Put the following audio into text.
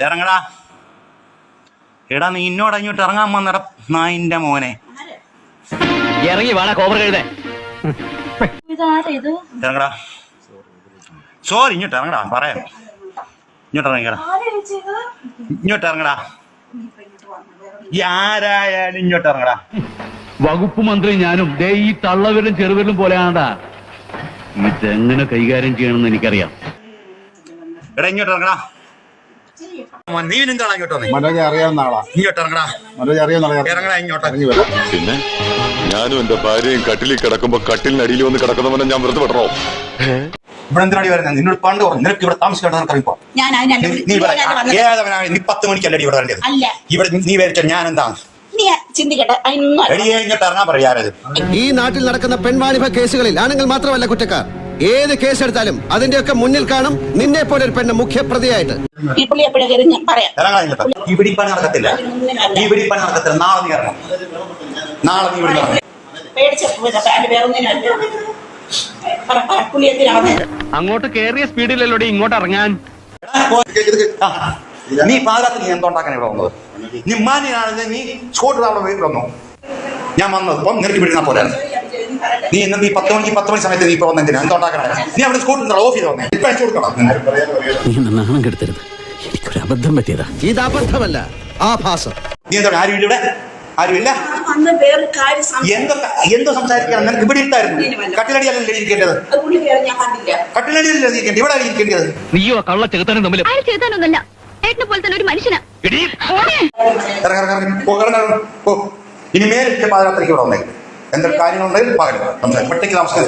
ഇറങ്ങടാ. എടാ നീ ഇന്നോട് ഇങ്ങോട്ട് ഇറങ്ങാൻ വന്നട നായിന്റെ മോനെ. ഇറങ്ങി വേണ കോബർ കഴുതേ. ഇറങ്ങടാ. സോറി, ഇങ്ങോട്ട് ഇറങ്ങടാ. പറയാം, ഇങ്ങോട്ട് ഇറങ്ങിക്കടാ. ഇങ്ങോട്ട് ഇറങ്ങടാ. ആരായാലും ഇങ്ങോട്ട് ഇറങ്ങടാ. വകുപ്പ് മന്ത്രി ഞാനും ദേ ഈ തള്ളവരും ചെറുവരും പോലെയാണ്ടാ. ഇതെങ്ങനെ കൈകാര്യം ചെയ്യണമെന്ന് എനിക്കറിയാം. എടാ ഇങ്ങോട്ട് ഇറങ്ങടാ. നീ എന്താണ് ഇങ്ങോട്ട് വന്നേ? മനോജ് അറിയാവുന്ന ആളാ. ഇങ്ങോട്ട് ഇറങ്ങടാ. മനോജ് അറിയാവുന്ന ആളാ. ഇറങ്ങടാ ഇങ്ങോട്ട്. പിന്നെ ഞാനും എന്റെ ഭാര്യയും കട്ടിലിൽ കിടക്കുമ്പോ കട്ടിലിനടിയിൽ വന്ന് കിടക്കുന്നവനെ ഞാൻ വെറുതെ വിടണോ? ഇവിടെ എന്തിനാടി വരുന്നത്? നിന്നോട് പണ്ട് പറഞ്ഞു നിനക്ക് ഇവിടെ താമസിക്കേണ്ട നിനക്കറിയിപ്പോ. നീ 10 മണിക്കല്ലടി ഇവിടെ വരേണ്ടത്. ഇവിടെ നീ വരച്ച ഞാൻ എന്താണ് ഇറങ്ങാൻ പറയാറത്? ഈ നാട്ടിൽ നടക്കുന്ന പെൺവാണിഭ കേസുകളിൽ ആണുങ്ങൾ മാത്രമല്ല കുറ്റക്കാർ. ഏത് കേസെടുത്താലും അതിന്റെയൊക്കെ മുന്നിൽ കാണും നിന്നെ പോലെ ഒരു പെണ്ണ് മുഖ്യപ്രതിയായിട്ട്. ഈ പിടിപ്പണി നടക്കത്തില്ല. ഈ പിടിപ്പണി നടക്കത്തില്ല. നാളെ നീ ഇറങ്ങണം. നാളെ നീ ഇവിടെ ഇറങ്ങണം. അങ്ങോട്ട് കേറിയ സ്പീഡിലല്ലോടെ ഇങ്ങോട്ട് ഇറങ്ങാൻ. നീ പാകാത്ത നീ എന്തുണ്ടാക്കാൻ ഇവിടെ വന്നത്? നീ മാന്യനാണെന്ന് നീ സ്കൂട്ടർ അവിടെ വീട്ടിൽ വന്നു. ഞാൻ വന്നത് ഇപ്പം നിനക്ക് പിടിക്കുന്ന പോലെ. നീ ഇന്ന് 10 മണി സമയത്ത് നീ ഇപ്പൊ വന്നെന്തിനാ? എന്തുണ്ടാക്കണേ? നീ അവിടെ സ്കൂട്ടർ ഓഫ് ചെയ്ത് വന്നേ. ഇപ്പൊ അയച്ചു കൊടുക്കണം. നാണം കെടുത്തരുത്, എനിക്കൊരു അബദ്ധം പറ്റിയതാ. ഇത് അബദ്ധമല്ല, ആഭാസം. നീ എന്താണ് ആരും ഇല്ല? ഇവിടെ ആരുമില്ല. എന്തോ സംസാരിക്കണം. നിനക്ക് ഇവിടെ ഇട്ടായിരുന്നു. കട്ടിലടിയല്ലേ ഇരിക്കേണ്ടത്? കട്ടിലടിയല്ലേ ഇരിക്കേണ്ടത്? ഇവിടെ ഇരിക്കേണ്ടത്. നീയോ കള്ള ചെറുത്താനും തമ്മിൽ ഇനി മേലിട്ട് പാദയാത്രയ്ക്ക് ഇവിടെ വന്നേ. എന്തൊരു കാര്യങ്ങളുണ്ടെങ്കിൽ പകരം സംസാരിക്കും. ഒറ്റയ്ക്ക് താമസിക്കാൻ